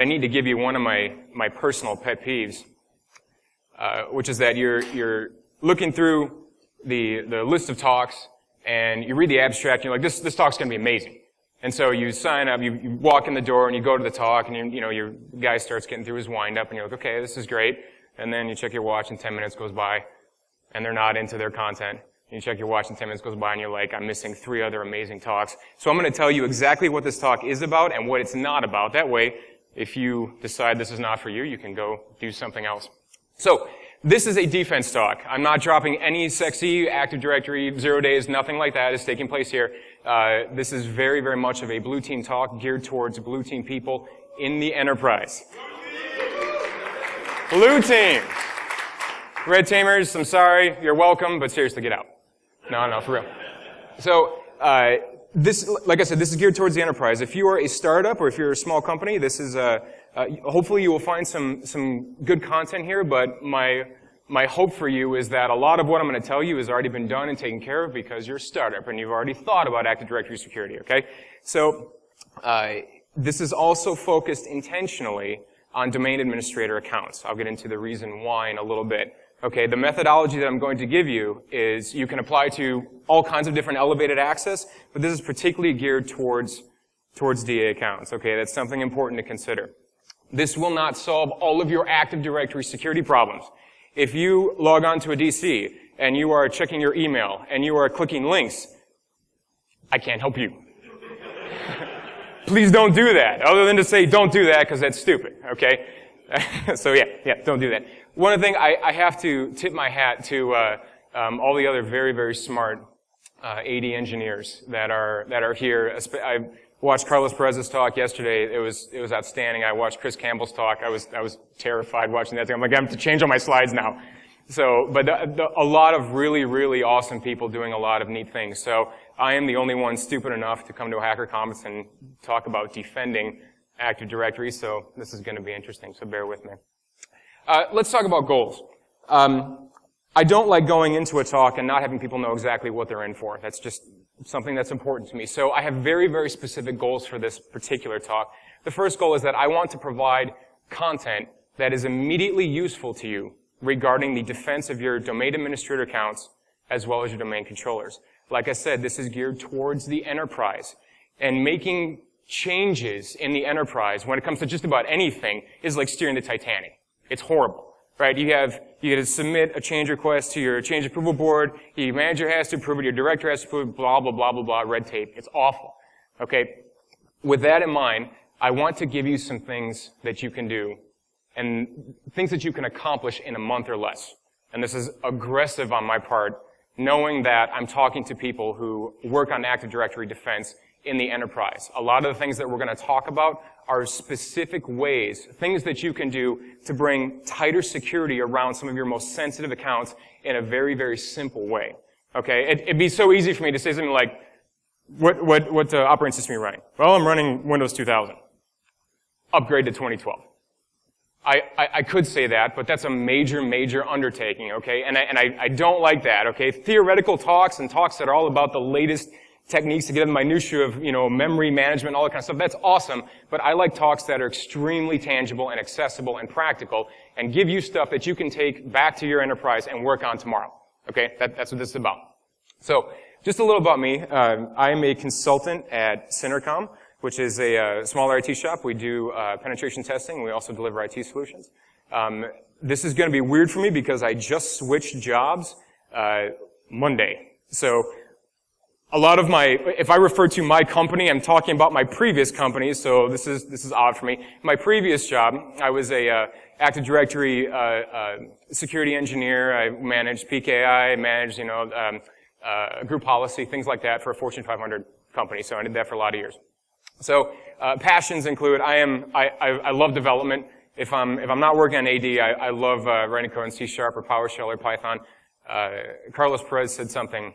I need to give you one of my personal pet peeves, which is that you're looking through the list of talks, and you read the abstract, and you're like, this talk's going to be amazing. And so you sign up, you walk in the door, and you go to the talk, and your guy starts getting through his wind-up, and you're like, okay, this is great. And then you check your watch, and 10 minutes goes by, and they're not into their content. And you check your watch, and 10 minutes goes by, and you're like, I'm missing 3 other amazing talks. So I'm going to tell you exactly what this talk is about and what it's not about. That way, if you decide this is not for you, you can go do something else. So, this is a defense talk. I'm not dropping any sexy Active Directory, 0 days, nothing like that is taking place here. This is very, very much of a blue team talk geared towards blue team people in the enterprise. Blue team. Red teamers, I'm sorry, you're welcome, but seriously, get out. No, for real. So, this, like I said, this is geared towards the enterprise. If you are a startup or if you're a small company, this is hopefully you will find some good content here, but my hope for you is that a lot of what I'm going to tell you has already been done and taken care of because you're a startup and you've already thought about Active Directory security, okay? So, this is also focused intentionally on domain administrator accounts. I'll get into the reason why in a little bit. Okay, the methodology that I'm going to give you is you can apply to all kinds of different elevated access, but this is particularly geared towards DA accounts. Okay, that's something important to consider. This will not solve all of your Active Directory security problems. If you log on to a DC and you are checking your email and you are clicking links, I can't help you. Please don't do that, other than to say don't do that because that's stupid, okay? So yeah, don't do that. One of the things I have to tip my hat to all the other very, very smart AD engineers that are here. I watched Carlos Perez's talk yesterday. It was outstanding. I watched Chris Campbell's talk. I was terrified watching that thing. I'm like, I have to change all my slides now. So, but a lot of really, really awesome people doing a lot of neat things. So I am the only one stupid enough to come to a hacker conference and talk about defending Active Directory. So this is going to be interesting. So bear with me. Let's talk about goals. I don't like going into a talk and not having people know exactly what they're in for. That's just something that's important to me. So I have very, very specific goals for this particular talk. The first goal is that I want to provide content that is immediately useful to you regarding the defense of your domain administrator accounts as well as your domain controllers. Like I said, this is geared towards the enterprise. And making changes in the enterprise when it comes to just about anything is like steering the Titanic. It's horrible, right? You get to submit a change request to your change approval board. Your manager has to approve it. Your director has to approve it. Blah, blah, blah, blah, blah. Red tape. It's awful. Okay? With that in mind, I want to give you some things that you can do and things that you can accomplish in a month or less. And this is aggressive on my part, knowing that I'm talking to people who work on Active Directory defense in the enterprise. A lot of the things that we're going to talk about are specific ways, things that you can do to bring tighter security around some of your most sensitive accounts in a very, very simple way. Okay? It'd be so easy for me to say something like, what operating system are you running? Well, I'm running Windows 2000. Upgrade to 2012. I could say that, but that's a major, major undertaking, okay? And I don't like that, okay? Theoretical talks and talks that are all about the latest techniques to get in the minutiae of, memory management, all that kind of stuff. That's awesome, but I like talks that are extremely tangible and accessible and practical and give you stuff that you can take back to your enterprise and work on tomorrow. Okay? That's what this is about. So, just a little about me. I am a consultant at Synercom, which is a smaller IT shop. We do penetration testing. We also deliver IT solutions. This is going to be weird for me because I just switched jobs Monday. So, a lot of if I refer to my company, I'm talking about my previous company, so this is odd for me. My previous job, I was a Active Directory security engineer. I managed PKI, managed group policy, things like that for a Fortune 500 company. So I did that for a lot of years. So passions include I love development. If I'm not working on AD, I love writing code in C# or PowerShell or Python. Carlos Perez said something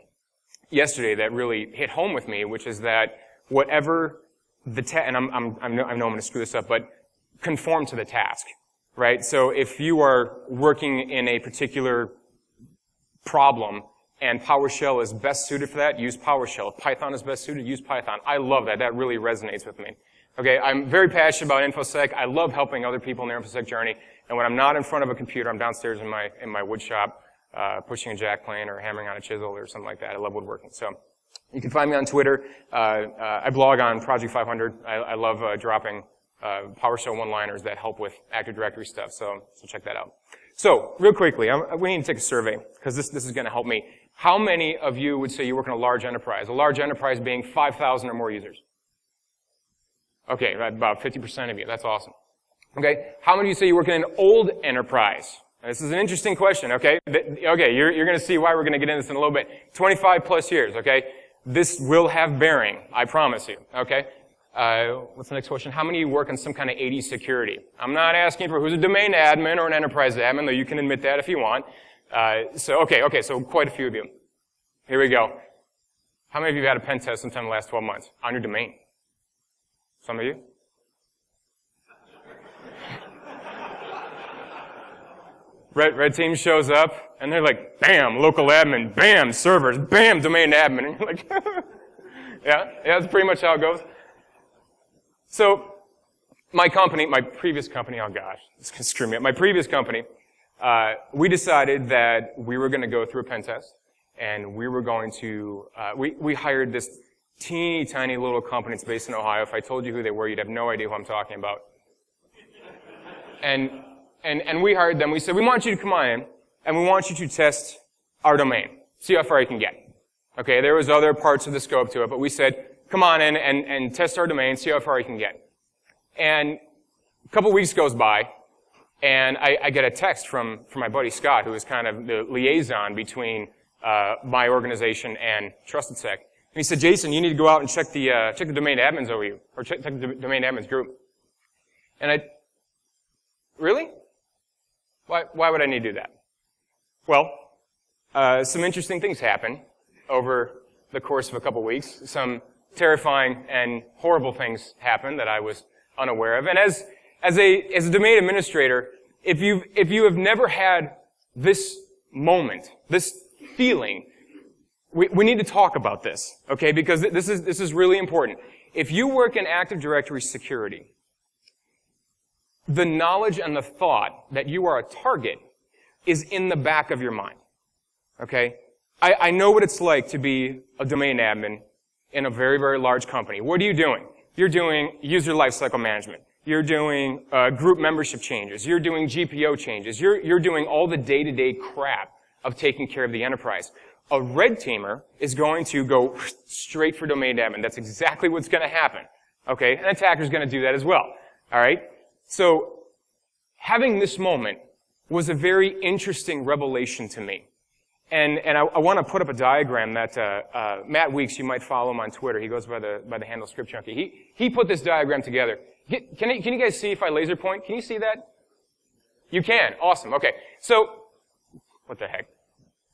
yesterday that really hit home with me, which is that whatever the and I know I'm going to screw this up, but conform to the task, right? So if you are working in a particular problem and PowerShell is best suited for that, use PowerShell. If Python is best suited, use Python. I love that. That really resonates with me. Okay, I'm very passionate about InfoSec. I love helping other people in their InfoSec journey. And when I'm not in front of a computer, I'm downstairs in my wood shop, pushing a jack plane or hammering on a chisel or something like that. I love woodworking. So you can find me on Twitter. I blog on Project 500. I love dropping PowerShell one-liners that help with Active Directory stuff. So check that out. So real quickly, we need to take a survey because this is going to help me. How many of you would say you work in a large enterprise? A large enterprise being 5,000 or more users. Okay, about 50% of you. That's awesome. Okay, how many of you say you work in an old enterprise? This is an interesting question, okay? Okay, you're going to see why we're going to get into this in a little bit. 25 plus years, okay? This will have bearing, I promise you, okay? What's the next question? How many of you work in some kind of 80 security? I'm not asking for who's a domain admin or an enterprise admin, though you can admit that if you want. So quite a few of you. Here we go. How many of you have had a pen test sometime in the last 12 months on your domain? Some of you? Red team shows up, and they're like, bam, local admin, bam, servers, bam, domain admin. And you're like, yeah, that's pretty much how it goes. So, my previous company, oh gosh, this can screw me up. My previous company, we decided that we were going to go through a pen test, and we were going to, we hired this teeny tiny little company. It's based in Ohio. If I told you who they were, you'd have no idea who I'm talking about. And we hired them. We said, we want you to come on in, and we want you to test our domain. See how far you can get. Okay, there was other parts of the scope to it, but we said, come on in and test our domain, see how far you can get. And a couple weeks goes by, and I get a text from my buddy Scott, who is kind of the liaison between my organization and TrustedSec. And he said, Jason, you need to go out and check the domain admins over you, or check the domain admins group. And really? Why would I need to do that? Well, some interesting things happen over the course of a couple weeks. Some terrifying and horrible things happen that I was unaware of. And as a domain administrator, if you have never had this moment, this feeling, we need to talk about this, okay? Because this is really important. If you work in Active Directory security, the knowledge and the thought that you are a target is in the back of your mind, okay? I know what it's like to be a domain admin in a very, very large company. What are you doing? You're doing user lifecycle management. You're doing group membership changes. You're doing GPO changes. You're doing all the day-to-day crap of taking care of the enterprise. A red teamer is going to go straight for domain admin. That's exactly what's going to happen. Okay? An attacker's going to do that as well. All right? So, having this moment was a very interesting revelation to me. And I want to put up a diagram that Matt Weeks, you might follow him on Twitter. He goes by the handle Script Junkie. He put this diagram together. Can you guys see if I laser point? Can you see that? You can. Awesome. Okay. So, what the heck?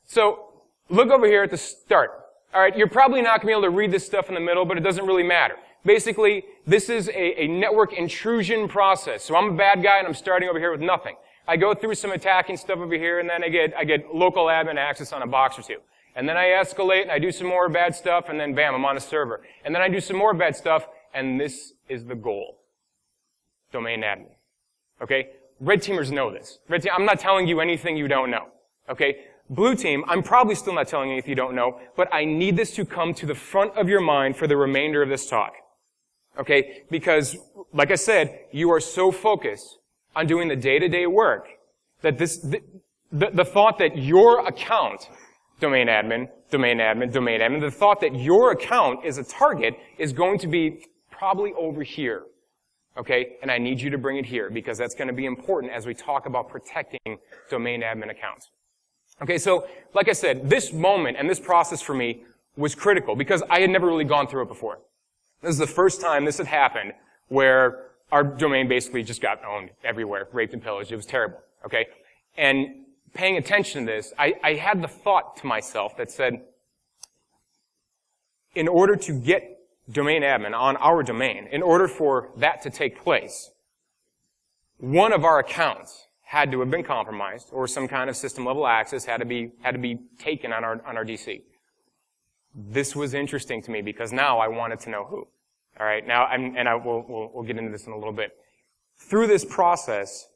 So, look over here at the start. All right, you're probably not going to be able to read this stuff in the middle, but it doesn't really matter. Basically, this is a network intrusion process. So I'm a bad guy and I'm starting over here with nothing. I go through some attacking stuff over here, and then I get local admin access on a box or two. And then I escalate and I do some more bad stuff, and then bam, I'm on a server. And then I do some more bad stuff, and this is the goal. Domain admin. Okay? Red teamers know this. I'm not telling you anything you don't know. Okay? Blue team, I'm probably still not telling you anything you don't know, but I need this to come to the front of your mind for the remainder of this talk. Okay? Because, like I said, you are so focused on doing the day-to-day work that the thought that your account, domain admin, the thought that your account is a target is going to be probably over here. Okay? And I need you to bring it here because that's going to be important as we talk about protecting domain admin accounts. Okay, so, like I said, this moment and this process for me was critical because I had never really gone through it before. This is the first time this had happened where our domain basically just got owned everywhere, raped and pillaged. It was terrible, okay? And paying attention to this, I had the thought to myself that said, in order to get domain admin on our domain, in order for that to take place, one of our accounts had to have been compromised, or some kind of system-level access had to be taken on our DC. This was interesting to me because now I wanted to know who. All right, now, we'll get into this in a little bit. Through this process,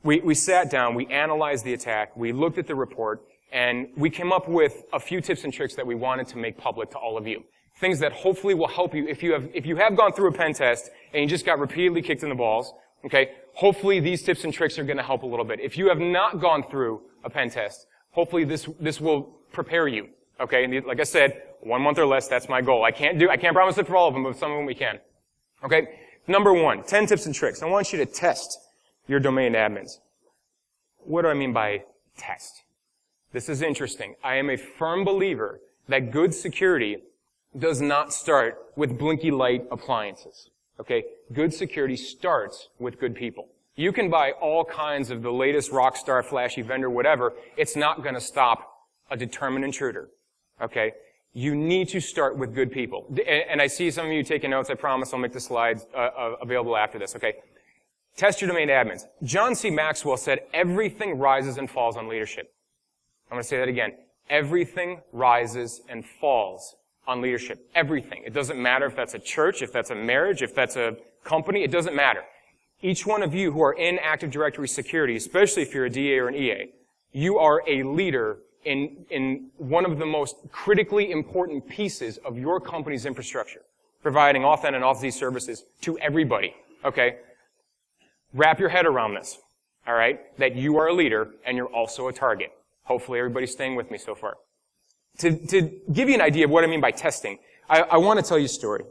we sat down, we analyzed the attack, we looked at the report, and we came up with a few tips and tricks that we wanted to make public to all of you. Things that hopefully will help you if you have gone through a pen test and you just got repeatedly kicked in the balls. Okay, hopefully these tips and tricks are going to help a little bit. If you have not gone through a pen test, hopefully this will prepare you. Okay, and like I said, 1 month or less, that's my goal. I can't promise it for all of them, but some of them we can. Okay, number 1, 10 tips and tricks. I want you to test your domain admins. What do I mean by test? This is interesting. I am a firm believer that good security does not start with blinky light appliances. Okay? Good security starts with good people. You can buy all kinds of the latest rock star, flashy vendor, whatever. It's not going to stop a determined intruder. Okay? You need to start with good people. And I see some of you taking notes. I promise I'll make the slides available after this. Okay? Test your domain admins. John C. Maxwell said, everything rises and falls on leadership. I'm going to say that again. Everything rises and falls on leadership. Everything. It doesn't matter if that's a church, if that's a marriage, if that's a company. It doesn't matter. Each one of you who are in Active Directory security, especially if you're a DA or an EA, you are a leader in one of the most critically important pieces of your company's infrastructure, providing Auth-N and Auth-Z services to everybody. Okay? Wrap your head around this. All right? That you are a leader and you're also a target. Hopefully everybody's staying with me so far. To give you an idea of what I mean by testing, I want to tell you a story.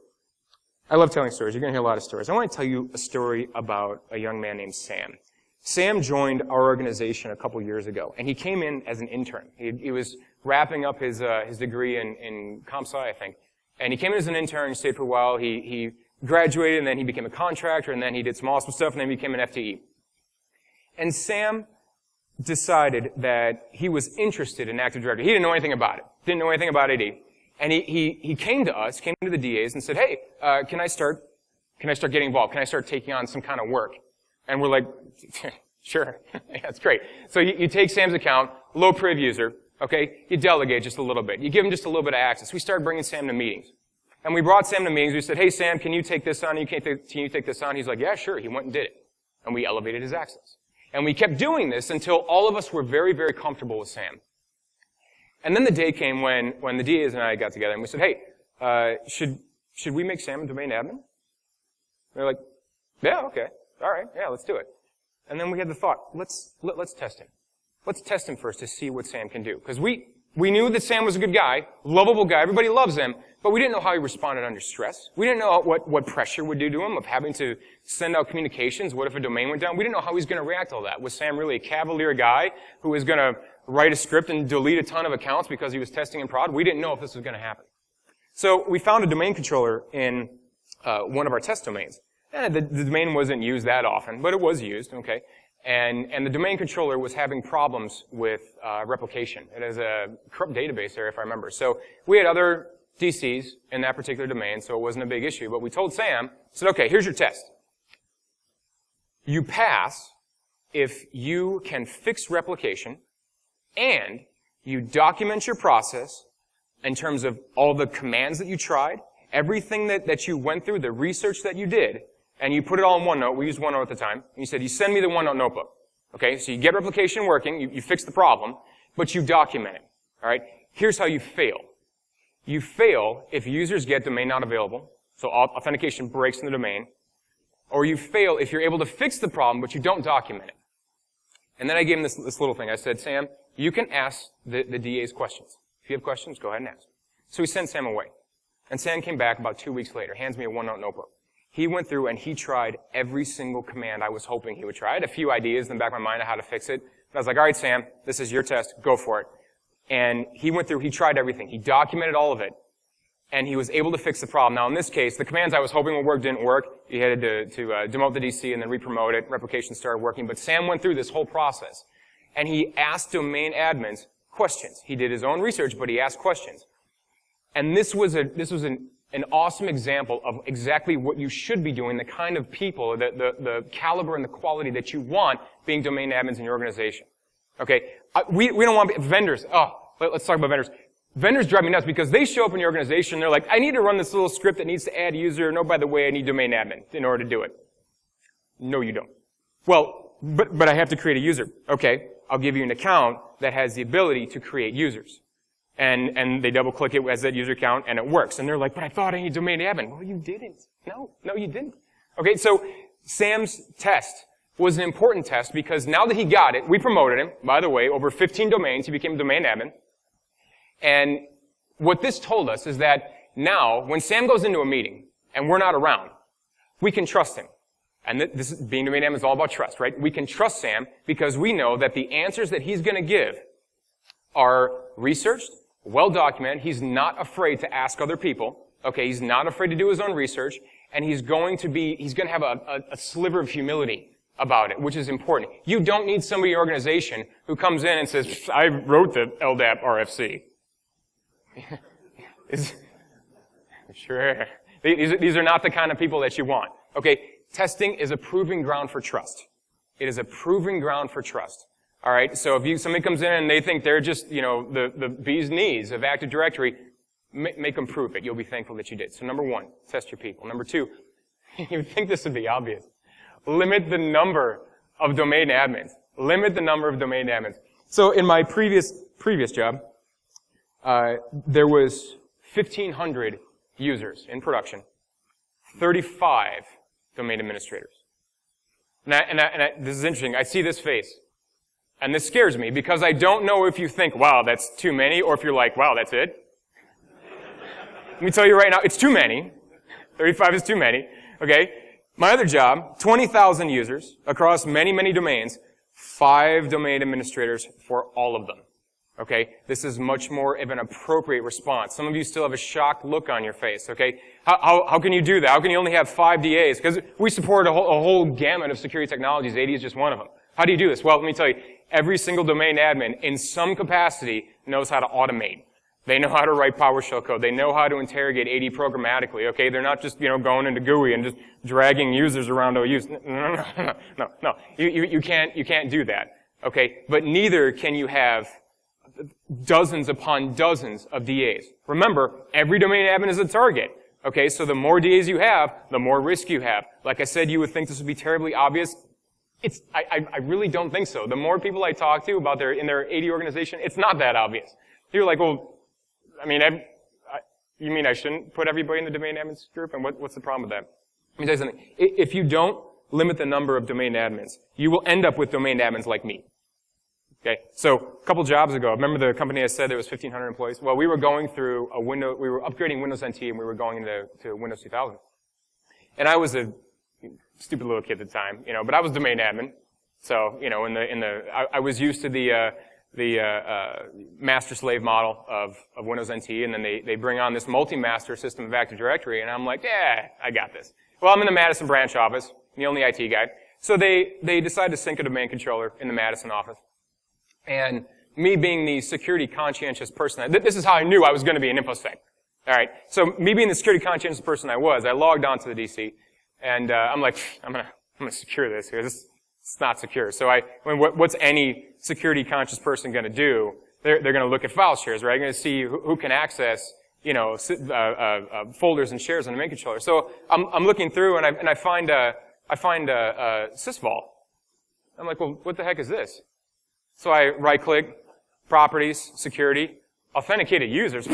I love telling stories. You're going to hear a lot of stories. I want to tell you a story about a young man named Sam. Sam joined our organization a couple years ago, and he came in as an intern. He was wrapping up his degree in comp sci, I think. And he came in as an intern, stayed for a while. He graduated, and then he became a contractor, and then he did some awesome stuff, and then he became an FTE. And Sam decided that he was interested in Active Directory. He didn't know anything about it. Didn't know anything about AD. And he came to us, came to the DAs and said, hey, can I start getting involved? Can I start taking on some kind of work? And we're like, sure. Yeah, that's great. So you take Sam's account, low priv user, okay? You delegate just a little bit. You give him just a little bit of access. We started bringing Sam to meetings. And we brought Sam to meetings. We said, hey, Sam, can you take this on? Can you take this on? He's like, yeah, sure. He went and did it. And we elevated his access. And we kept doing this until all of us were very, very comfortable with Sam. And then the day came when the DAs and I got together and we said, hey, should we make Sam a domain admin? They're like, yeah, okay. All right. Yeah, let's do it. And then we had the thought, let's test him. Let's test him first to see what Sam can do. Because we knew that Sam was a good guy, lovable guy, everybody loves him, but we didn't know how he responded under stress. We didn't know what pressure would do to him of having to send out communications. What if a domain went down? We didn't know how he was going to react to all that. Was Sam really a cavalier guy who was going to write a script and delete a ton of accounts because he was testing in prod? We didn't know if this was going to happen. So we found a domain controller in one of our test domains. And the domain wasn't used that often, but it was used, okay? And the domain controller was having problems with replication. It is a corrupt database area, if I remember. So we had other DCs in that particular domain, so it wasn't a big issue. But we told Sam, said, okay, here's your test. You pass if you can fix replication and you document your process in terms of all the commands that you tried, everything that you went through, the research that you did, and you put it all in OneNote. We used OneNote at the time. And you said, you send me the OneNote notebook. Okay, so you get replication working, you fix the problem, but you document it. All right? Here's how you fail. You fail if users get domain not available, so authentication breaks in the domain, or you fail if you're able to fix the problem, but you don't document it. And then I gave him this little thing. I said, Sam, you can ask the DAs questions. If you have questions, go ahead and ask. So we sent Sam away. And Sam came back about 2 weeks later, hands me a OneNote notebook. He went through and he tried every single command I was hoping he would try. I had a few ideas in the back of my mind of how to fix it. And I was like, all right, Sam, this is your test. Go for it. And he went through, he tried everything. He documented all of it. And he was able to fix the problem. Now, in this case, the commands I was hoping would work didn't work. He had to demote the DC and then re-promote it. Replication started working. But Sam went through this whole process. And he asked domain admins questions. He did his own research, but he asked questions. And this was an awesome example of exactly what you should be doing, the kind of people, the caliber and the quality that you want being domain admins in your organization. Okay? We don't want vendors. Oh, let's talk about vendors. vendors drive me nuts because they show up in your organization, they're like, I need to run this little script that needs to add user, and oh, by the way, I need domain admin in order to do it. No, you don't. Well, but I have to create a user. Okay, I'll give you an account that has the ability to create users. And they double click it as that user account and it works. And they're like, but I thought I need domain admin. Well, you didn't. No, you didn't. Okay, so Sam's test was an important test because now that he got it, we promoted him. By the way, over 15 domains, he became a domain admin. And what this told us is that now, when Sam goes into a meeting and we're not around, we can trust him. And this being domain admin is all about trust, right? We can trust Sam because we know that the answers that he's going to give are researched, well documented. He's not afraid to ask other people. Okay, he's not afraid to do his own research, and he's going to have a sliver of humility about it, which is important. You don't need somebody in your organization who comes in and says, I wrote the LDAP RFC. Sure. These are not the kind of people that you want. Okay, testing is a proving ground for trust. It is a proving ground for trust. All right, so if somebody comes in and they think they're just, the bee's knees of Active Directory, make them prove it. You'll be thankful that you did. So number one, test your people. Number two, you think this would be obvious. Limit the number of domain admins. Limit the number of domain admins. So in my previous job, there was 1,500 users in production, 35 domain administrators. This is interesting. I see this face. And this scares me because I don't know if you think, wow, that's too many, or if you're like, wow, that's it. Let me tell you right now, it's too many. 35 is too many. Okay? My other job, 20,000 users across many, many domains, 5 domain administrators for all of them. Okay? This is much more of an appropriate response. Some of you still have a shocked look on your face. Okay? How can you do that? How can you only have 5 DAs? Because we support a whole gamut of security technologies. AD is just one of them. How do you do this? Well, let me tell you, every single domain admin in some capacity knows how to automate. They know how to write PowerShell code. They know how to interrogate AD programmatically. Okay, they're not just going into GUI and just dragging users around OUs. No. You can't do that. Okay, but neither can you have dozens upon dozens of DAs. Remember, every domain admin is a target. Okay, so the more DAs you have, the more risk you have. Like I said, you would think this would be terribly obvious. I really don't think so. The more people I talk to about in their AD organization, it's not that obvious. You're like, well, you mean I shouldn't put everybody in the domain admins group? And what's the problem with that? Let me tell you something. If you don't limit the number of domain admins, you will end up with domain admins like me. Okay? So, a couple jobs ago, remember the company I said there was 1,500 employees? Well, we were going through we were upgrading Windows NT and we were going to Windows 2000. And I was a stupid little kid at the time, but I was domain admin. So, I was used to the master-slave model of Windows NT, and then they bring on this multi-master system of Active Directory, and I'm like, yeah, I got this. Well, I'm in the Madison branch office, the only IT guy. So they decide to sync a domain controller in the Madison office. And me being the security conscientious person, this is how I knew I was going to be an InfoSec. All right. So me being the security conscientious person I logged on to the DC. And I'm like, I'm gonna secure this because it's not secure. So what's any security conscious person gonna do? They're gonna look at file shares, right? They're gonna see who can access, folders and shares on the domain controller. So I'm looking through and I find sysvol. I'm like, well, what the heck is this? So I right click, properties, security, authenticated users.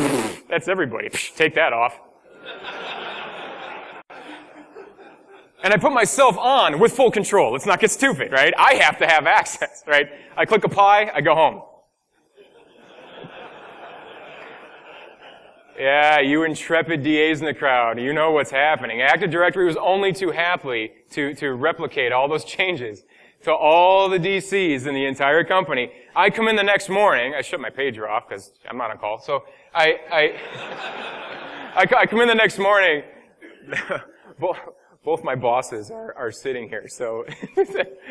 That's everybody. Take that off. And I put myself on with full control. Let's not get stupid, right? I have to have access, right? I click apply, I go home. Yeah, you intrepid DAs in the crowd, you know what's happening. Active Directory was only too happy to replicate all those changes to all the DCs in the entire company. I come in the next morning, I shut my pager off because I'm not on call, so I come in the next morning, both my bosses are sitting here, so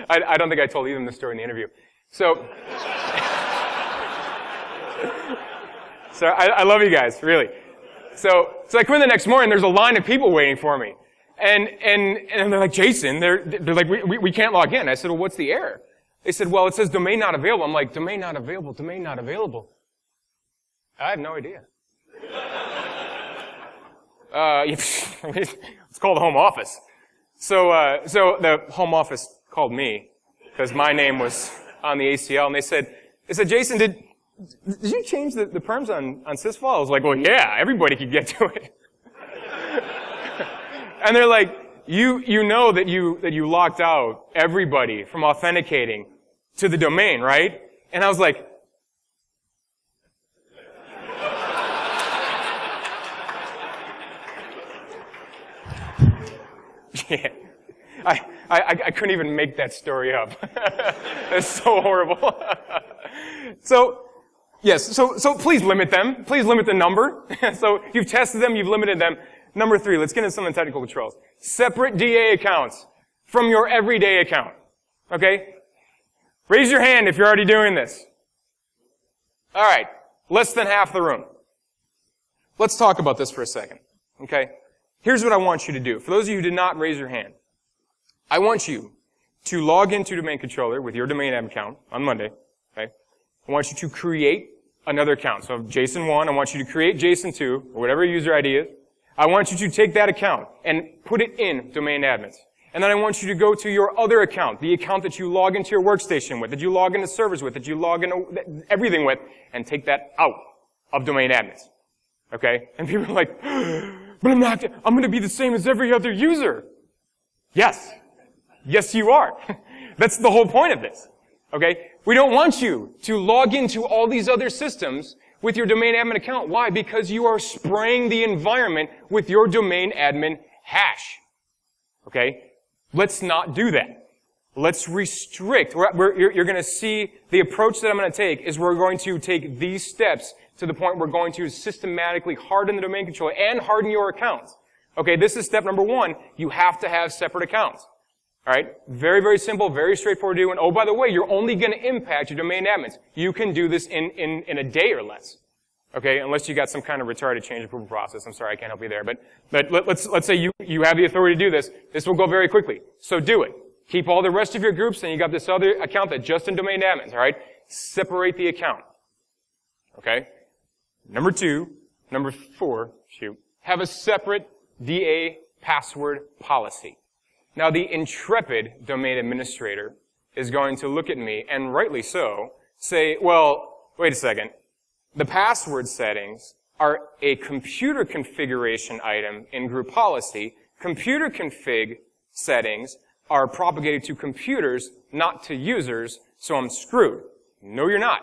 I don't think I told either of them the story in the interview. So I love you guys, really. So I come in the next morning, there's a line of people waiting for me. And they're like, Jason, they're like, we can't log in. I said, well, what's the error? They said, well, it says domain not available. I'm like, domain not available, domain not available. I have no idea. It's called the home office. So the home office called me because my name was on the ACL, and they said, Jason, did you change the perms on sysvol? I was like, well, yeah, everybody could get to it. And they're like, you know that you locked out everybody from authenticating to the domain, right? And I was like, yeah. I couldn't even make that story up. That's so horrible. So, yes, so please limit them. Please limit the number. So you've tested them, you've limited them. Number 3, let's get into some of the technical controls. Separate DA accounts from your everyday account. Okay? Raise your hand if you're already doing this. Alright, less than half the room. Let's talk about this for a second. Okay? Here's what I want you to do. For those of you who did not raise your hand, I want you to log into Domain Controller with your domain admin account on Monday. Okay? I want you to create another account. So Jason1, I want you to create Jason2, or whatever your user ID is. I want you to take that account and put it in domain admins. And then I want you to go to your other account, the account that you log into your workstation with, that you log into servers with, that you log into everything with, and take that out of domain admins. Okay? And people are like, but I'm going to be the same as every other user. Yes. Yes, you are. That's the whole point of this. Okay? We don't want you to log into all these other systems with your domain admin account. Why? Because you are spraying the environment with your domain admin hash. Okay? Let's not do that. Let's restrict. You're going to see the approach that I'm going to take is we're going to take these steps to the point we're going to systematically harden the domain controller and harden your accounts. Okay, this is step number 1. You have to have separate accounts. Alright? Very, very simple, very straightforward to do. And oh, by the way, you're only going to impact your domain admins. You can do this in a day or less. Okay? Unless you got some kind of retarded change approval process. I'm sorry, I can't help you there. But let's say you have the authority to do this. This will go very quickly. So do it. Keep all the rest of your groups, and you got this other account that's just in domain admins. Alright? Separate the account. Okay? Number 4, have a separate DA password policy. Now, the intrepid domain administrator is going to look at me, and rightly so, say, well, wait a second. The password settings are a computer configuration item in group policy. Computer config settings are propagated to computers, not to users, so I'm screwed. No, you're not.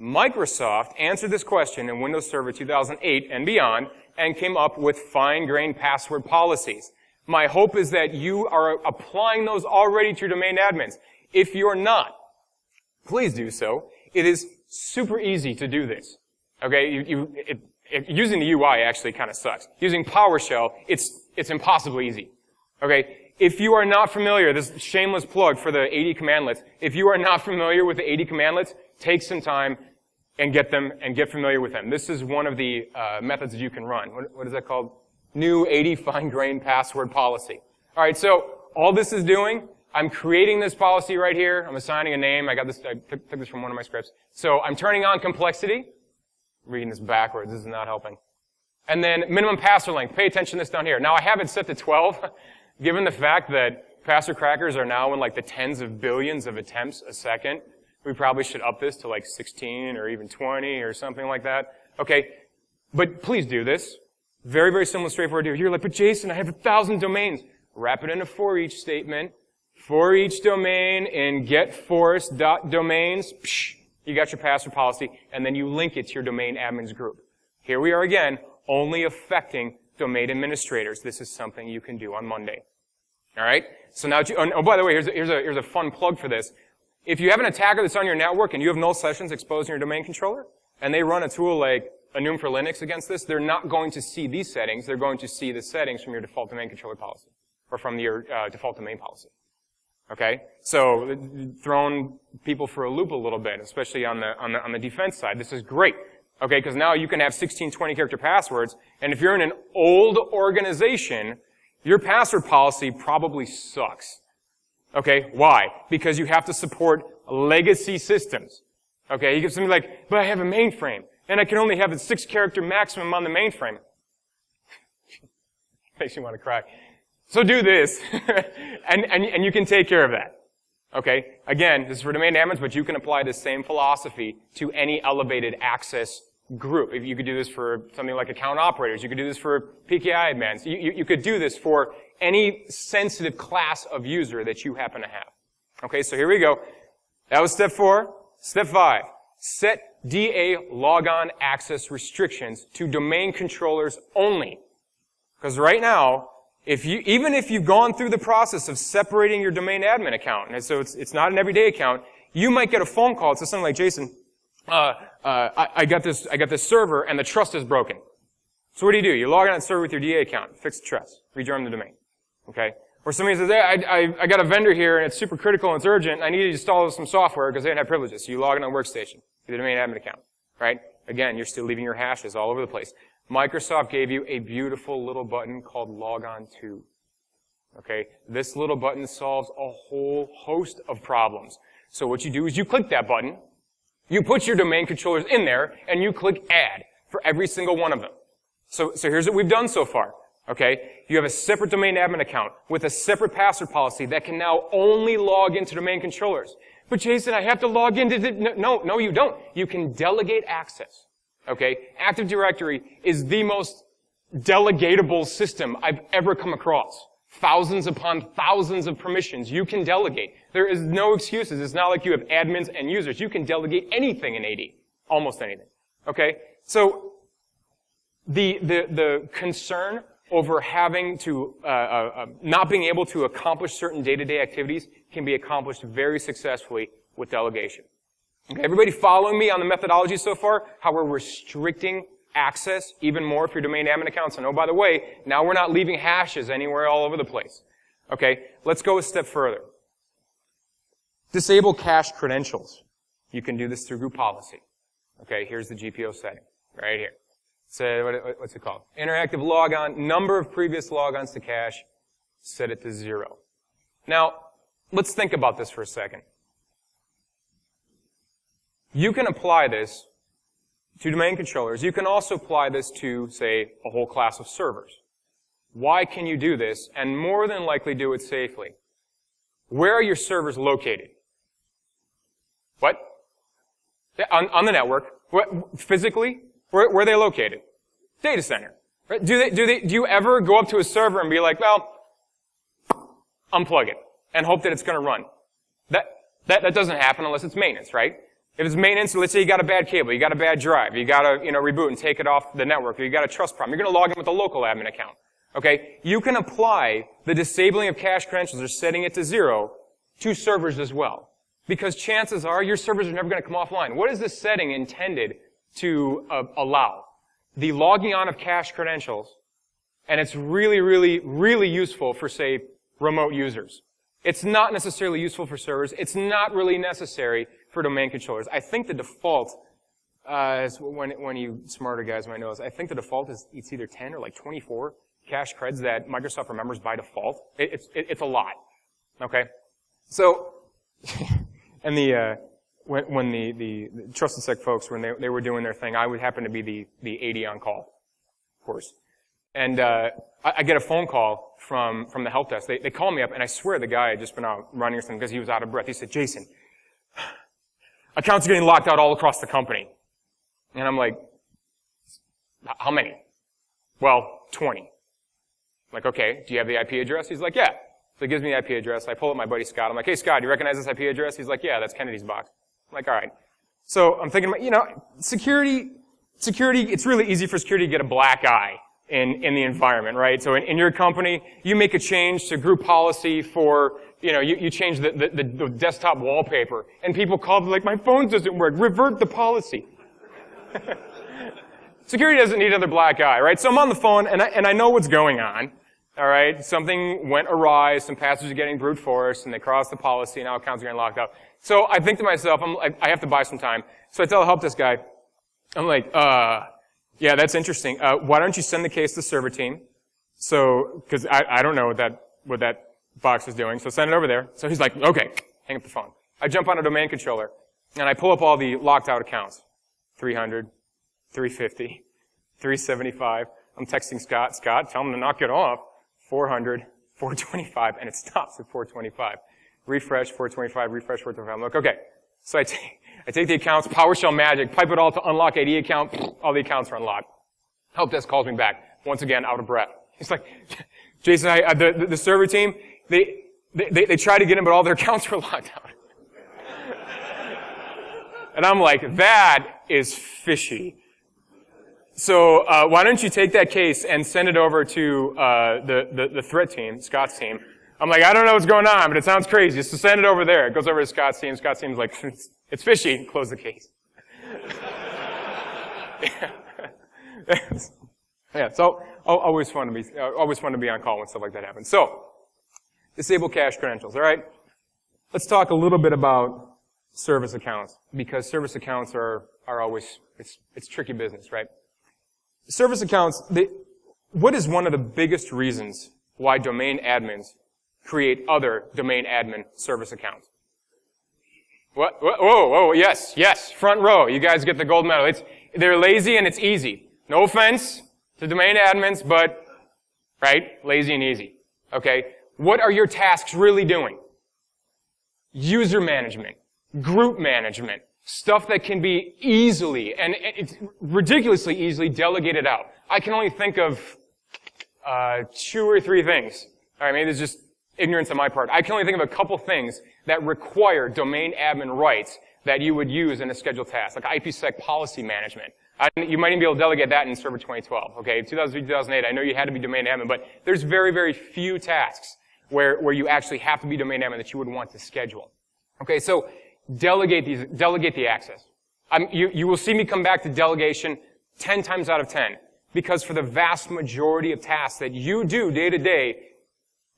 Microsoft answered this question in Windows Server 2008 and beyond and came up with fine-grained password policies. My hope is that you are applying those already to your domain admins. If you're not, please do so. It is super easy to do this. Okay? Using the UI actually kind of sucks. Using PowerShell, it's impossibly easy. Okay? If you are not familiar, this shameless plug for the 80 commandlets, if you are not familiar with the 80 commandlets, take some time and get familiar with them. This is one of the methods that you can run. What is that called? New 80 fine-grained password policy. All right, so all this is doing, I'm creating this policy right here. I'm assigning a name. I took this from one of my scripts. So I'm turning on complexity. I'm reading this backwards. This is not helping. And then minimum password length. Pay attention to this down here. Now I have it set to 12, given the fact that password crackers are now in like the tens of billions of attempts a second. We probably should up this to like 16 or even 20 or something like that. Okay, but please do this. Very, very simple, straightforward. You're like, but Jason, I have 1,000 domains. Wrap it in a for each statement. For each domain in getForest.domains. You got your password policy, and then you link it to your domain admins group. Here we are again, only affecting domain administrators. This is something you can do on Monday. All right. So now, oh, by the way, here's a fun plug for this. If you have an attacker that's on your network and you have null sessions exposed in your domain controller, and they run a tool like Enum for Linux against this, they're not going to see these settings. They're going to see the settings from your default domain controller policy, or from your default domain policy. Okay? So, throwing people for a loop a little bit, especially on the defense side. This is great. Okay? Because now you can have 16, 20 character passwords, and if you're in an old organization, your password policy probably sucks. Okay? Why? Because you have to support legacy systems. Okay? You get something like, but I have a mainframe, and I can only have a 6-character maximum on the mainframe. Makes you want to cry. So do this, and you can take care of that. Okay? Again, this is for domain admins, but you can apply the same philosophy to any elevated access group. If you could do this for something like account operators, you could do this for PKI admins. You could do this for any sensitive class of user that you happen to have. Okay, so here we go. That was step 4. Step 5. Set DA logon access restrictions to domain controllers only. Because right now, even if you've gone through the process of separating your domain admin account, and so it's not an everyday account, you might get a phone call. It says something like, Jason, I got this server and the trust is broken. So what do? You log on that server with your DA account, fix the trust, rejoin the domain. Okay? Or somebody says, hey, I got a vendor here and it's super critical and it's urgent. I need to install some software because they didn't have privileges. So you log in on Workstation with the domain admin account. Right? Again, you're still leaving your hashes all over the place. Microsoft gave you a beautiful little button called Logon To. Okay? This little button solves a whole host of problems. So what you do is you click that button, you put your domain controllers in there, and you click Add for every single one of them. So here's what we've done so far. Okay? You have a separate domain admin account with a separate password policy that can now only log into domain controllers. But Jason, I have to log into No, you don't. You can delegate access. Okay? Active Directory is the most delegatable system I've ever come across. Thousands upon thousands of permissions you can delegate. There is no excuses. It's not like you have admins and users. You can delegate anything in AD. Almost anything. Okay? So, the concern over having to, not being able to accomplish certain day-to-day activities can be accomplished very successfully with delegation. Okay, everybody following me on the methodology so far? How we're restricting access even more for your domain admin accounts. And oh, by the way, now we're not leaving hashes anywhere all over the place. Okay, let's go a step further. Disable cached credentials. You can do this through group policy. Okay, here's the GPO setting, right here. So what's it called? Interactive logon, number of previous logons to cache, set it to 0. Now, let's think about this for a second. You can apply this to domain controllers. You can also apply this to, say, a whole class of servers. Why can you do this? And more than likely do it safely. Where are your servers located? What? On the network. Physically? Where are they located? Data center. Right? Do you ever go up to a server and be like, well, unplug it and hope that it's going to run? That doesn't happen unless it's maintenance, right? If it's maintenance, let's say you got a bad cable, you got a bad drive, you got to, reboot and take it off the network, or you got a trust problem, you're going to log in with a local admin account. Okay? You can apply the disabling of cache credentials or setting it to 0 to servers as well. Because chances are your servers are never going to come offline. What is this setting intended to allow? The logging on of cache credentials, and it's really, really, really useful for, say, remote users. It's not necessarily useful for servers. It's not really necessary for domain controllers. I think the default, is when you smarter guys might know this, I think the default is it's either 10 or like 24 cache creds that Microsoft remembers by default. It's a lot. Okay? So, and when the Trusted Sec folks, when they were doing their thing, I would happen to be the AD on call, of course. And I get a phone call from the help desk. They call me up, and I swear the guy had just been out running or something because he was out of breath. He said, Jason, accounts are getting locked out all across the company. And I'm like, how many? Well, 20. I'm like, okay, do you have the IP address? He's like, yeah. So he gives me the IP address. I pull up my buddy Scott. I'm like, hey, Scott, do you recognize this IP address? He's like, yeah, that's Kennedy's box. I'm like, all right. So I'm thinking, security, it's really easy for security to get a black eye in the environment, right? So in your company, you make a change to group policy for, you change the desktop wallpaper, and people call like, my phone doesn't work, revert the policy. Security doesn't need another black eye, right? So I'm on the phone, and I know what's going on, all right? Something went awry, some passwords are getting brute force, and they crossed the policy, and now accounts are getting locked up. So I think to myself, I have to buy some time. So I tell the help desk guy, I'm like, yeah, that's interesting. Why don't you send the case to the server team? So, cause I don't know what that box is doing, so send it over there. So he's like, okay, hang up the phone. I jump on a domain controller, and I pull up all the locked out accounts. 300, 350, 375. I'm texting Scott, tell him to knock it off. 400, 425, and it stops at 425. Refresh 425, refresh 425. I'm like, okay. So I take the accounts, PowerShell magic, pipe it all to unlock AD account, all the accounts are unlocked. Help desk calls me back, once again, out of breath. He's like, Jason, the server team, they tried to get in, but all their accounts were locked out. And I'm like, that is fishy. So why don't you take that case and send it over to the threat team, Scott's team. I'm like, I don't know what's going on, but it sounds crazy. So send it over there. It goes over to Scott's team. Scott's team's like, it's fishy. Close the case. Yeah. So always fun to be on call when stuff like that happens. So disable cache credentials. All right. Let's talk a little bit about service accounts, because service accounts are always it's tricky business, right? Service accounts. What is one of the biggest reasons why domain admins create other domain admin service accounts? What? Whoa, yes, front row. You guys get the gold medal. They're lazy and it's easy. No offense to domain admins, but, right, lazy and easy. Okay? What are your tasks really doing? User management, group management, stuff that can be easily, and it's ridiculously easily delegated out. I can only think of 2 or 3 things. All right, maybe there's just ignorance on my part. I can only think of a couple things that require domain admin rights that you would use in a scheduled task, like IPsec policy management. You might even be able to delegate that in Server 2012. Okay, 2003, 2008, I know you had to be domain admin, but there's very, very few tasks where you actually have to be domain admin that you would want to schedule. Okay, so delegate the access. You will see me come back to delegation 10 times out of 10, because for the vast majority of tasks that you do day to day,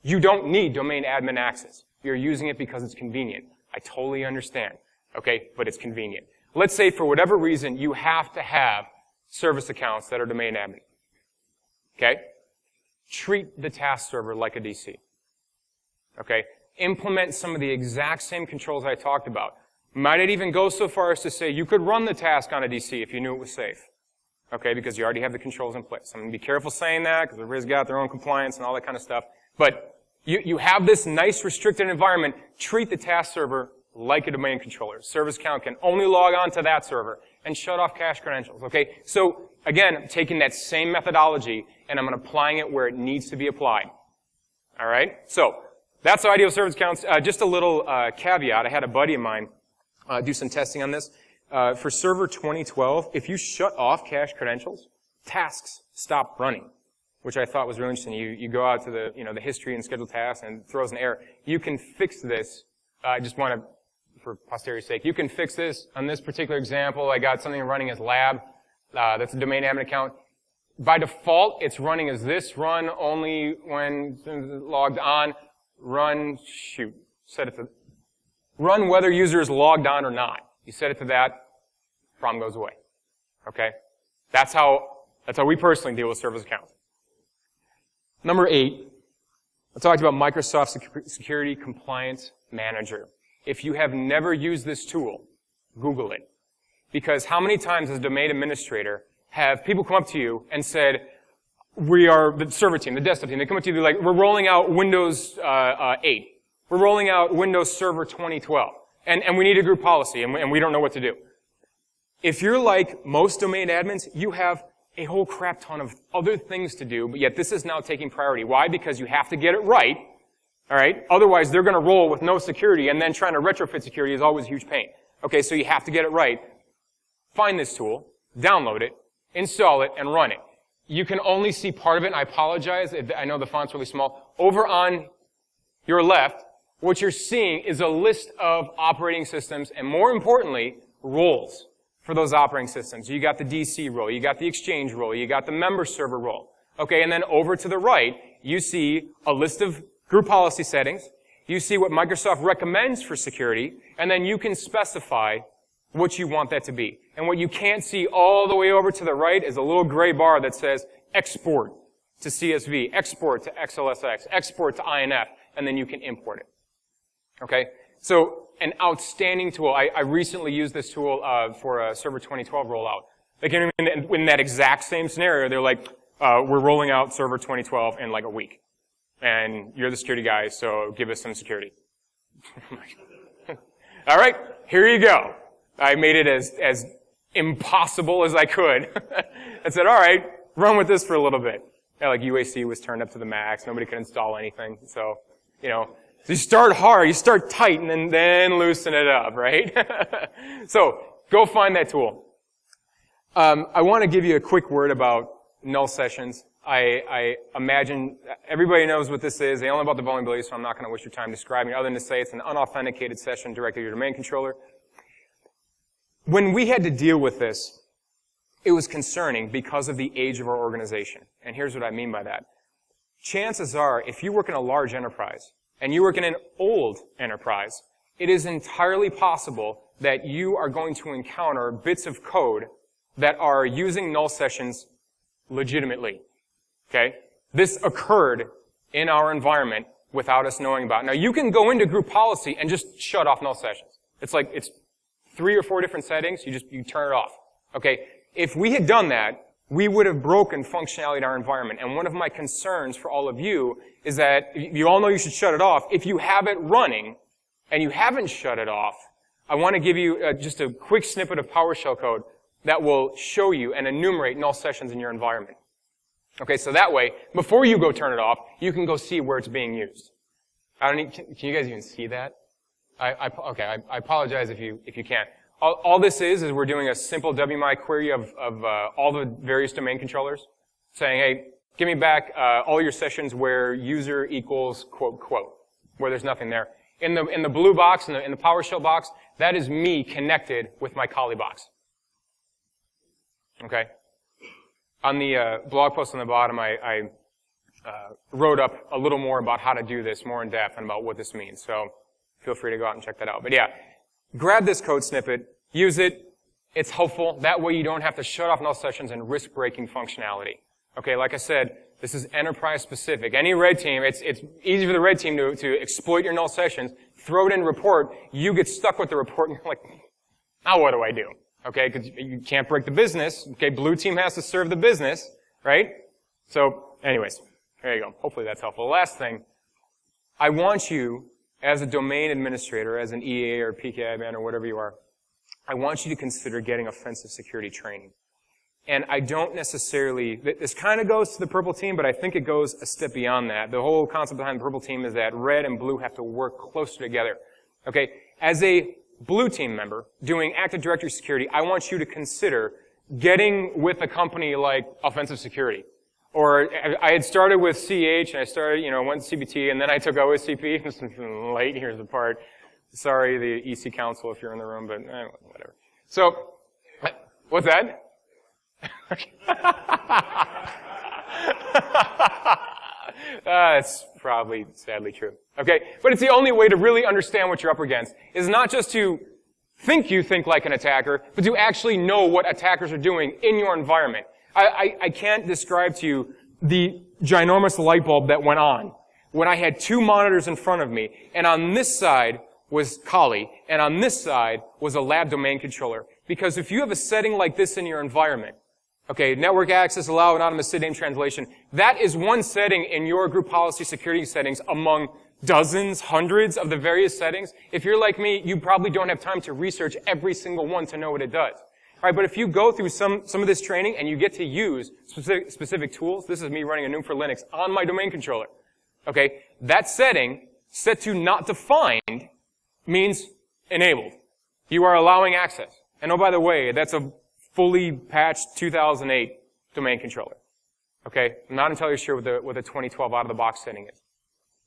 you don't need domain admin access. You're using it because it's convenient. I totally understand. Okay, but it's convenient. Let's say for whatever reason you have to have service accounts that are domain admin. Okay? Treat the task server like a DC. Okay? Implement some of the exact same controls I talked about. Might it even go so far as to say you could run the task on a DC if you knew it was safe. Okay, because you already have the controls in place. I'm going to be careful saying that because everybody's got their own compliance and all that kind of stuff. But you have this nice restricted environment. Treat the task server like a domain controller. Service account can only log on to that server and shut off cache credentials. Okay, so again, I'm taking that same methodology and I'm applying it where it needs to be applied. All right, so that's the idea of service accounts. Just a little caveat. I had a buddy of mine do some testing on this. For Server 2012, if you shut off cache credentials, tasks stop running, which I thought was really interesting. You go out to the history and schedule tasks and it throws an error. You can fix this. I just want to, for posterity's sake, you can fix this on this particular example. I got something running as lab. That's a domain admin account. By default, it's running as this, run only when logged on, run whether user is logged on or not. You set it to that, problem goes away. Okay? That's how we personally deal with service accounts. Number 8, I talked about Microsoft Security Compliance Manager. If you have never used this tool, Google it. Because how many times as a domain administrator have people come up to you and said, we are the server team, the desktop team, they come up to you, they're like, we're rolling out Windows 8. We're rolling out Windows Server 2012. And we need a group policy, and we don't know what to do. If you're like most domain admins, you have a whole crap ton of other things to do, but yet this is now taking priority. Why? Because you have to get it right. All right? Otherwise, they're going to roll with no security, and then trying to retrofit security is always a huge pain. Okay, so you have to get it right. Find this tool, download it, install it, and run it. You can only see part of it, and I apologize. I know the font's really small. Over on your left, what you're seeing is a list of operating systems, and more importantly, roles for those operating systems. You got the DC role, you got the Exchange role, you got the member server role. Okay, and then over to the right, you see a list of group policy settings. You see what Microsoft recommends for security, and then you can specify what you want that to be. And what you can't see all the way over to the right is a little gray bar that says export to CSV, export to XLSX, export to INF, and then you can import it. Okay? So, an outstanding tool. I recently used this tool for a Server 2012 rollout. They can even, in that exact same scenario, they're like, we're rolling out server 2012 in like a week. And you're the security guy, so give us some security. All right, here you go. I made it as impossible as I could. I said, all right, run with this for a little bit. Yeah, like UAC was turned up to the max. Nobody could install anything. So, so you start hard, you start tight, and then loosen it up, right? So, go find that tool. I want to give you a quick word about null sessions. I imagine everybody knows what this is. They all know about the vulnerability, so I'm not going to waste your time describing it, other than to say it's an unauthenticated session directed to your domain controller. When we had to deal with this, it was concerning because of the age of our organization. And here's what I mean by that. Chances are, if you work in a large enterprise, and you work in an old enterprise, it is entirely possible that you are going to encounter bits of code that are using null sessions legitimately. Okay? This occurred in our environment without us knowing about it. Now, you can go into group policy and just shut off null sessions. It's 3 or 4 different settings. You turn it off. Okay? If we had done that, we would have broken functionality in our environment. And one of my concerns for all of you is that you all know you should shut it off. If you have it running and you haven't shut it off, I want to give you just a quick snippet of PowerShell code that will show you and enumerate null sessions in your environment. Okay, so that way, before you go turn it off, you can go see where it's being used. Can you guys even see that? I apologize if you can't. All this is we're doing a simple WMI query of all the various domain controllers, saying, hey, give me back all your sessions where user equals quote quote, where there's nothing there. In the blue box, in the PowerShell box, that is me connected with my Kali box. Okay? On the blog post on the bottom, I wrote up a little more about how to do this more in depth and about what this means. So feel free to go out and check that out. But yeah, grab this code snippet, use it. It's helpful. That way you don't have to shut off null sessions and risk breaking functionality. Okay, like I said, this is enterprise specific. Any red team, it's easy for the red team to exploit your null sessions, throw it in report, you get stuck with the report and you're like, now what do I do? Okay, because you can't break the business. Okay, blue team has to serve the business, right? So, anyways, there you go. Hopefully that's helpful. The last thing, I want you, as a domain administrator, as an EA or PK admin or whatever you are, I want you to consider getting offensive security training. And I don't necessarily, this kind of goes to the purple team, but I think it goes a step beyond that. The whole concept behind the purple team is that red and blue have to work closer together. Okay, as a blue team member doing Active Directory security, I want you to consider getting with a company like Offensive Security. Or I had started with CH, and I started, went to CBT, and then I took OSCP. Late, here's the part. Sorry, the EC Council, if you're in the room, but whatever. So, what's that? It's probably sadly true. Okay, but it's the only way to really understand what you're up against, is not just to think you think like an attacker, but to actually know what attackers are doing in your environment. I can't describe to you the ginormous light bulb that went on when I had 2 monitors in front of me, and on this side was Kali, and on this side was a lab domain controller. Because if you have a setting like this in your environment, okay, network access, allow anonymous SID name translation, that is one setting in your group policy security settings among dozens, hundreds of the various settings. If you're like me, you probably don't have time to research every single one to know what it does. All right, but if you go through some of this training and you get to use specific tools, this is me running a GNU for Linux on my domain controller. Okay, that setting, set to not defined, means enabled. You are allowing access. And oh, by the way, that's a fully patched 2008 domain controller. Okay, I'm not entirely sure what the 2012 out-of-the-box setting is.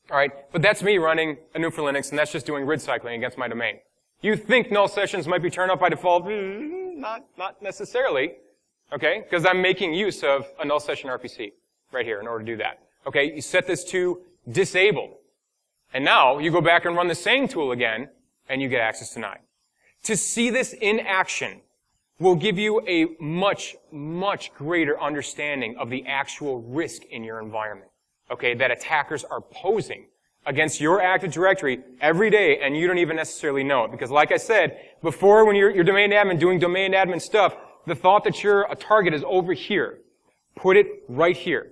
All right, but that's me running a GNU for Linux, and that's just doing grid cycling against my domain. You think null sessions might be turned off by default? Not necessarily. Okay, because I'm making use of a null session RPC right here in order to do that. Okay, you set this to disabled. And now you go back and run the same tool again, and you get access denied. To see this in action will give you a much, much greater understanding of the actual risk in your environment. Okay, that attackers are posing against your Active Directory every day, and you don't even necessarily know it. Because like I said, before when you're domain admin doing domain admin stuff, the thought that a target is over here. Put it right here.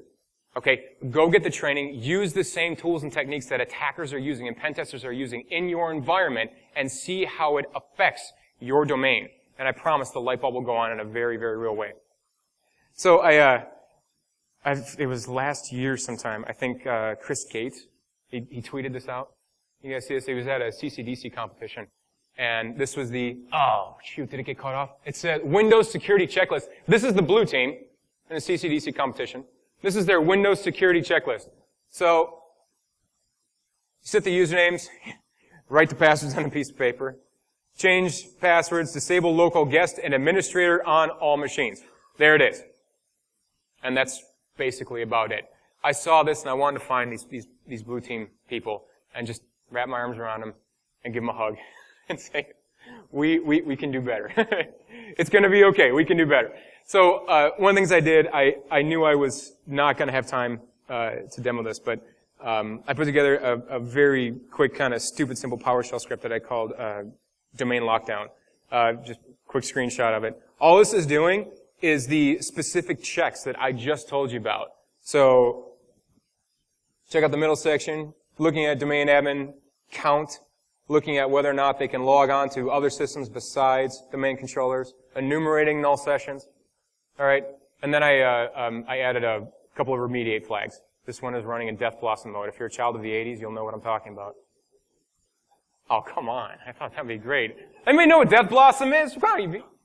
Okay? Go get the training. Use the same tools and techniques that attackers are using and pen testers are using in your environment and see how it affects your domain. And I promise the light bulb will go on in a very, very real way. So it was last year sometime, I think Chris Gates, he tweeted this out. You guys see this? He was at a CCDC competition. And this was oh shoot, did it get cut off? It said Windows Security Checklist. This is the blue team in the CCDC competition. This is their Windows Security Checklist. So, set the usernames, write the passwords on a piece of paper, change passwords, disable local guest and administrator on all machines. There it is. And that's basically about it. I saw this and I wanted to find these blue team people and just wrap my arms around them and give them a hug and say, we can do better. It's gonna be okay. We can do better. So, one of the things I did, I knew I was not gonna have time, to demo this, but, I put together a very quick kind of stupid simple PowerShell script that I called, domain lockdown. Just quick screenshot of it. All this is doing is the specific checks that I just told you about. So, check out the middle section, looking at domain admin count, looking at whether or not they can log on to other systems besides domain controllers, enumerating null sessions. All right, and then I added a couple of remediate flags. This one is running in Death Blossom mode. If you're a child of the 80s, you'll know what I'm talking about. Oh, come on. I thought that'd be great. Anybody know what Death Blossom is?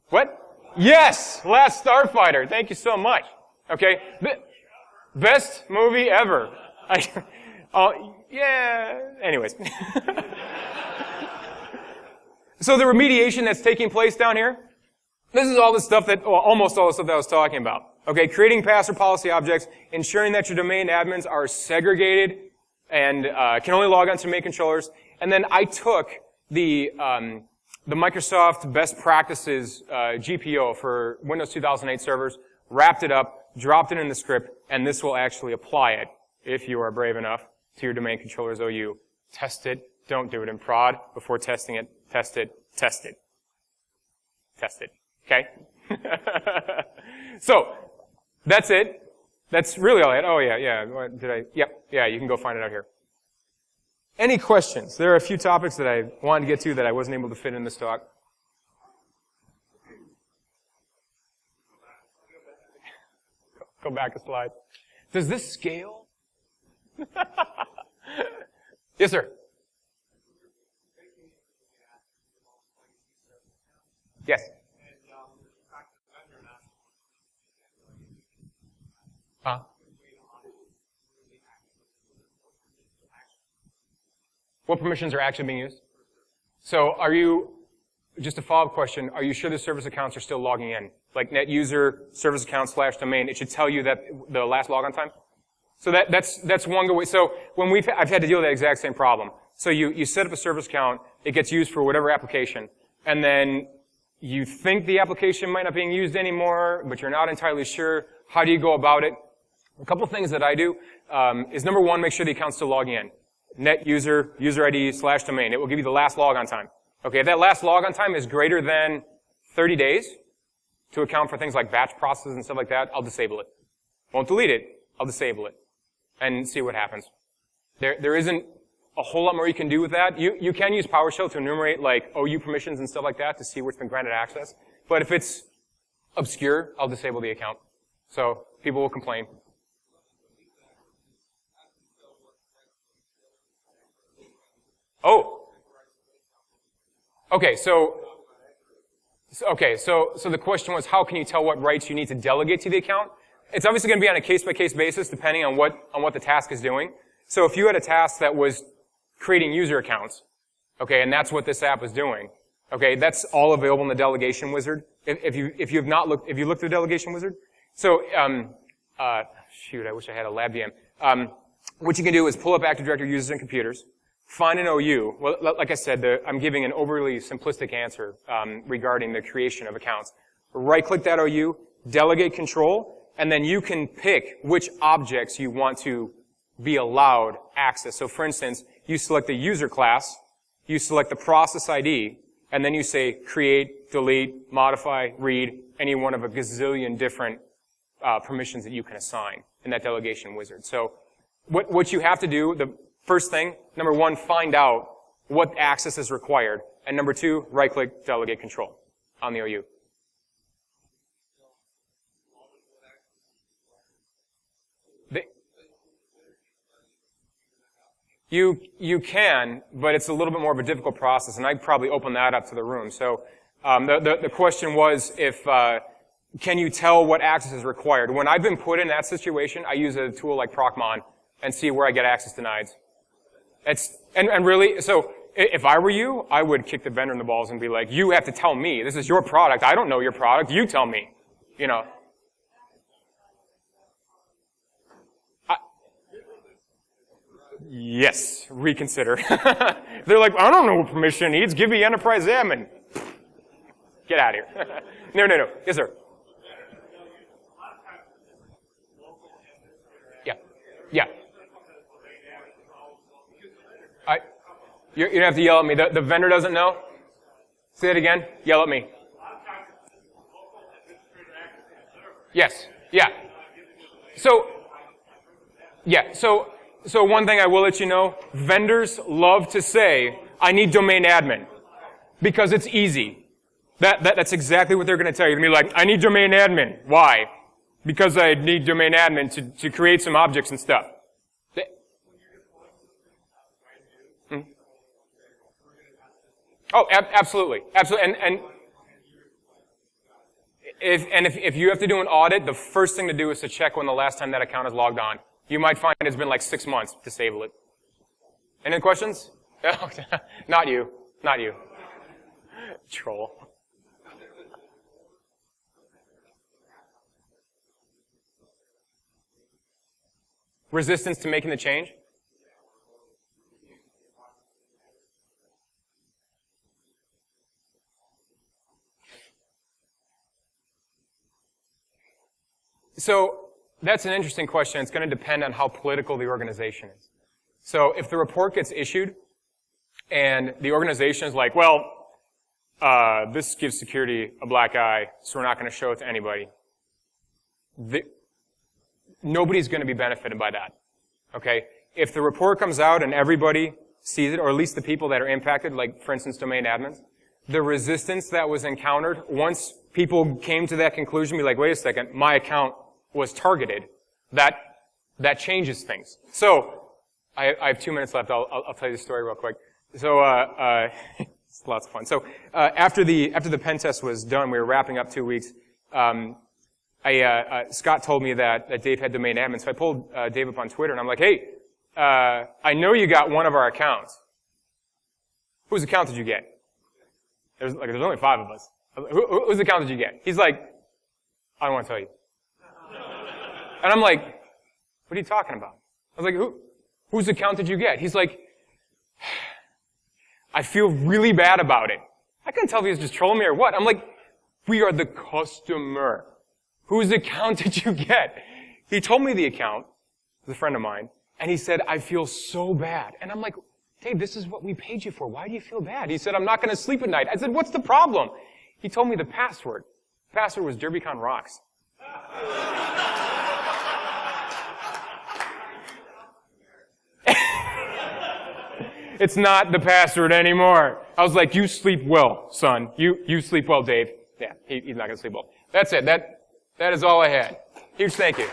What? Yes! Last Starfighter. Thank you so much. Okay? Best movie ever. Yeah. Anyways. So the remediation that's taking place down here, this is all the stuff almost all the stuff that I was talking about. Okay, creating password policy objects, ensuring that your domain admins are segregated and can only log on to domain controllers. And then I took the Microsoft best practices GPO for Windows 2008 servers, wrapped it up, dropped it in the script, and this will actually apply it, if you are brave enough, to your domain controllers OU. Test it. Don't do it in prod. Before testing it, test it, test it. Test it. Okay? So, that's it. That's really all I had. Oh, yeah. Yep. Yeah, you can go find it out here. Any questions? There are a few topics that I wanted to get to that I wasn't able to fit in this talk. Go back a slide. Does this scale? Yes, sir. Yes. What permissions are actually being used? So just a follow-up question, are you sure the service accounts are still logging in? Like net user, service account / domain, it should tell you that the last logon time? So that's one good way. So when I've had to deal with that exact same problem. So you set up a service account, it gets used for whatever application, and then you think the application might not be being used anymore, but you're not entirely sure. How do you go about it? A couple things that I do is number one, make sure the account's still logging in. Net user ID / domain. It will give you the last logon time. Okay, if that last logon time is greater than 30 days to account for things like batch processes and stuff like that, I'll disable it. Won't delete it. I'll disable it and see what happens. There isn't a whole lot more you can do with that. You can use PowerShell to enumerate like OU permissions and stuff like that to see what's been granted access. But if it's obscure, I'll disable the account. So people will complain. Oh. Okay, so the question was, how can you tell what rights you need to delegate to the account? It's obviously going to be on a case-by-case basis, depending on what the task is doing. So if you had a task that was creating user accounts, okay, and that's what this app was doing, okay, that's all available in the delegation wizard. If you looked at the delegation wizard, so shoot, I wish I had a lab VM. What you can do is pull up Active Directory users and computers. Find an OU. Well, like I said, I'm giving an overly simplistic answer regarding the creation of accounts. Right-click that OU, delegate control, and then you can pick which objects you want to be allowed access. So, for instance, you select the user class, you select the process ID, and then you say create, delete, modify, read, any one of a gazillion different permissions that you can assign in that delegation wizard. So what you have to do, the first thing, number one, find out what access is required. And number two, right-click delegate control on the OU. You can, but it's a little bit more of a difficult process, and I'd probably open that up to the room. So the question was if can you tell what access is required? When I've been put in that situation, I use a tool like Procmon and see where I get access denied. And really, so if I were you, I would kick the vendor in the balls and be like, you have to tell me. This is your product. I don't know your product. You tell me. You know. Yes, reconsider. They're like, I don't know what permission needs. Give me enterprise admin. Get out of here. No. Yes, sir. Yeah. You don't have to yell at me. The vendor doesn't know? Say it again. Yell at me. Yes. Yeah. So one thing I will let you know, vendors love to say, I need domain admin, because it's easy. That's exactly what they're going to tell you. They're going to be like, I need domain admin. Why? Because I need domain admin to create some objects and stuff. Oh, absolutely. Absolutely. And if you have to do an audit, the first thing to do is to check when the last time that account is logged on. You might find it's been like 6 months. Disable it. Any questions? Not you. Troll. Resistance to making the change? So that's an interesting question. It's going to depend on how political the organization is. So if the report gets issued and the organization is like, well, this gives security a black eye, so we're not going to show it to anybody, nobody's going to be benefited by that. Okay? If the report comes out and everybody sees it, or at least the people that are impacted, like, for instance, domain admins, the resistance that was encountered, once people came to that conclusion, be like, wait a second, my account was targeted, that changes things. So, I have 2 minutes left. I'll tell you the story real quick. So, it's lots of fun. So, after the pen test was done, we were wrapping up 2 weeks. Scott told me that Dave had domain admin, so I pulled Dave up on Twitter, and I'm like, hey, I know you got one of our accounts. Whose account did you get? There's only 5 of us. Whose account did you get? He's like, I don't want to tell you. And I'm like, what are you talking about? I was like, whose account did you get? He's like, I feel really bad about it. I couldn't tell if he was just trolling me or what. I'm like, we are the customer. Whose account did you get? He told me the account, with a friend of mine, and he said, I feel so bad. And I'm like, Dave, this is what we paid you for. Why do you feel bad? He said, I'm not going to sleep at night. I said, what's the problem? He told me the password. The password was DerbyCon Rocks. It's not the password anymore. I was like, you sleep well, son. You sleep well, Dave. Yeah, he's not going to sleep well. That's it. That is all I had. Huge thank you.